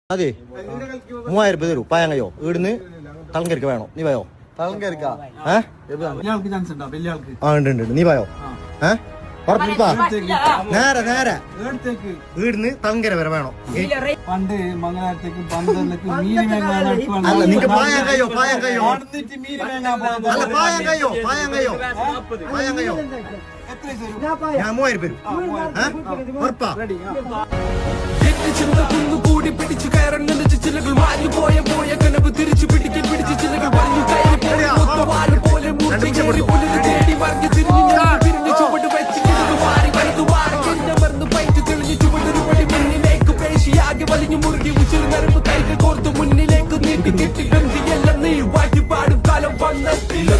അതെ 3000 രൂപ തരൂ പായാൻ കഴിയോ ഇവിടുന്ന് തളങ്കരിക്ക് വേണോ നീ പോയോ ഉണ്ട് നീ പോയോ നേരെ നേരെ വീടിന് തളങ്കര വരെ വേണോ പണ്ട് മംഗളത്തേക്ക് അല്ല നിങ്ങക്ക് പായാൻ കഴിയോ അല്ല പായാൻ കഴിയോ ഞാൻ 3000 രൂപ ഉറപ്പാ കൂടി പിടിച്ചു കയറാൻ ചിലകൾ മാഞ്ഞു പോയ കനവ് തിരിച്ചു പിടിച്ച് ചിലകൾ പറഞ്ഞു കയറി പോലെ തേടി മറിഞ്ഞു തിരിഞ്ഞു ചുവട് വെച്ച് മാറി മറന്നു പൈറ്റ് തെളിഞ്ഞു ചുവടൊരു പടി മുന്നിലേക്ക് പേശിയാകെ വലിഞ്ഞു മുറുകി ഉച്ചിൽ നരമ്പ് കൈകൾ കോർത്തു മുന്നിലേക്ക് നീട്ടി കിട്ടി ഗന്ധിയെല്ലാം നീ വാറ്റി പാടും കാലം വന്നെത്തില്ല